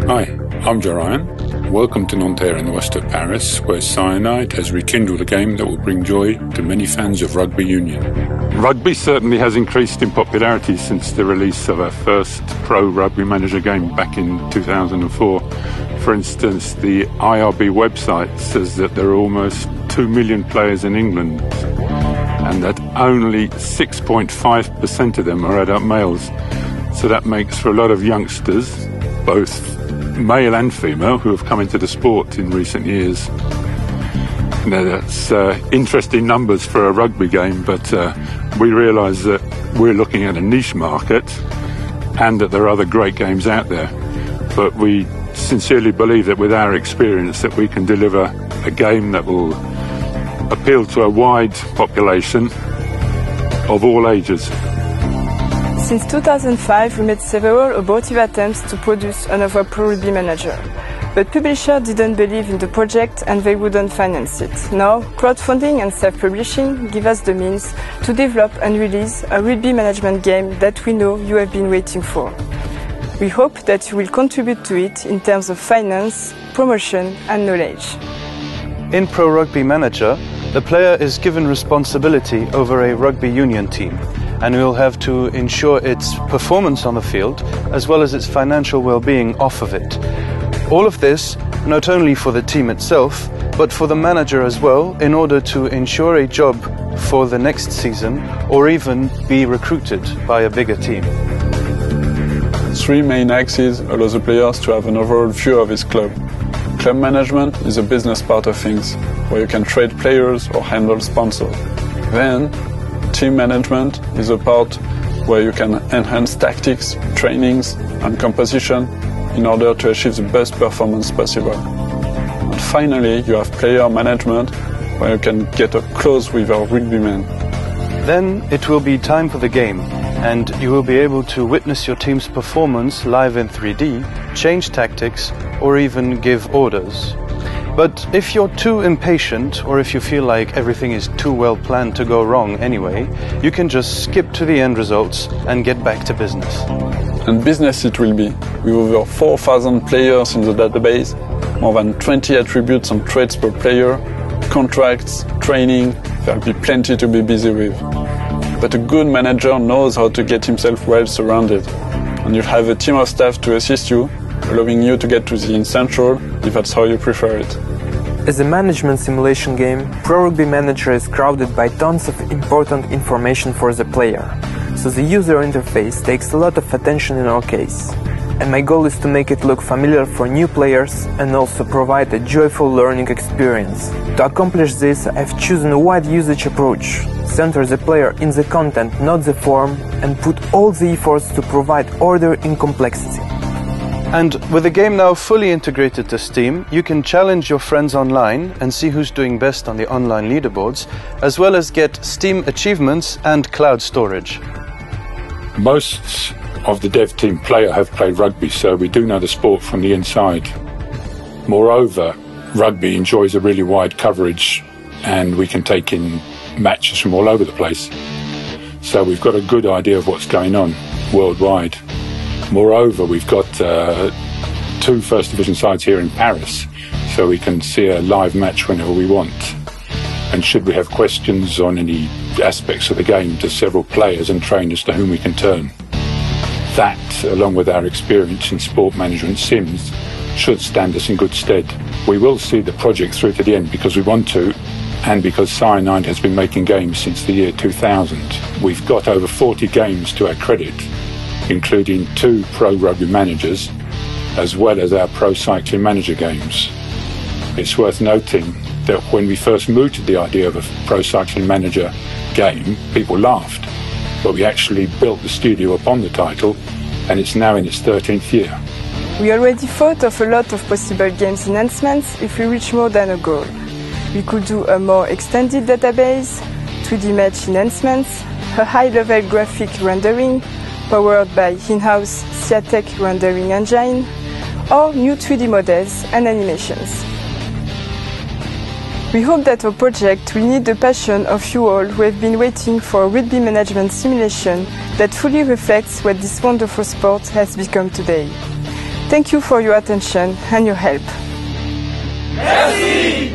Hi, I'm Jorian. Welcome to Nanterre in the west of Paris, where Cyanide has rekindled a game that will bring joy to many fans of rugby union. Rugby certainly has increased in popularity since the release of our first pro Rugby Manager game back in 2004. For instance, the IRB website says that there are almost 2 million players in England and that only 6.5% of them are adult males. So that makes for a lot of youngsters, both male and female, who have come into the sport in recent years. Now, that's interesting numbers for a rugby game, but we realise that we're looking at a niche market and that there are other great games out there. But we sincerely believe that with our experience that we can deliver a game that will appeal to a wide population of all ages. Since 2005, we made several abortive attempts to produce another Pro Rugby Manager. But publishers didn't believe in the project and they wouldn't finance it. Now, crowdfunding and self-publishing give us the means to develop and release a rugby management game that we know you have been waiting for. We hope that you will contribute to it in terms of finance, promotion and knowledge. In Pro Rugby Manager, the player is given responsibility over a rugby union team, and will have to ensure its performance on the field as well as its financial well-being off of it. All of this not only for the team itself, but for the manager as well, in order to ensure a job for the next season or even be recruited by a bigger team. 3 main axes allow the players to have an overall view of his club. Club management is a business part of things, where you can trade players or handle sponsors. Then, team management is a part where you can enhance tactics, trainings and composition in order to achieve the best performance possible. And finally, you have player management, where you can get up close with our rugbymen. Then it will be time for the game, and you will be able to witness your team's performance live in 3D, change tactics, or even give orders. But if you're too impatient, or if you feel like everything is too well planned to go wrong anyway, you can just skip to the end results and get back to business. And business it will be. With over 4,000 players in the database, more than 20 attributes and traits per player, contracts, training, there'll be plenty to be busy with. But a good manager knows how to get himself well surrounded, and you'll have a team of staff to assist you, allowing you to get to the essential if that's how you prefer it. As a management simulation game, Pro Rugby Manager is crowded by tons of important information for the player, so the user interface takes a lot of attention in our case. And my goal is to make it look familiar for new players and also provide a joyful learning experience. To accomplish this, I've chosen a wide usage approach. Center the player in the content, not the form, and put all the efforts to provide order in complexity. And with the game now fully integrated to Steam, you can challenge your friends online and see who's doing best on the online leaderboards, as well as get Steam achievements and cloud storage. Most of the dev team have played rugby, so we do know the sport from the inside. Moreover, rugby enjoys a really wide coverage and we can take in matches from all over the place. So we've got a good idea of what's going on worldwide. Moreover, we've got 2 First Division sides here in Paris, so we can see a live match whenever we want. And should we have questions on any aspects of the game, to several players and trainers to whom we can turn. That, along with our experience in sport management sims, should stand us in good stead. We will see the project through to the end because we want to, and because Cyanide has been making games since the year 2000. We've got over 40 games to our credit, including 2 Pro Rugby Managers, as well as our Pro Cycling Manager games. It's worth noting that when we first mooted the idea of a Pro Cycling Manager game, people laughed. But we actually built the studio upon the title, and it's now in its 13th year. We already thought of a lot of possible games enhancements if we reach more than a goal. We could do a more extended database, 3D match enhancements, a high-level graphic rendering, powered by in-house Ciatec rendering engine, or new 3D models and animations. We hope that our project will need the passion of you all who have been waiting for a rugby management simulation that fully reflects what this wonderful sport has become today. Thank you for your attention and your help. Merci.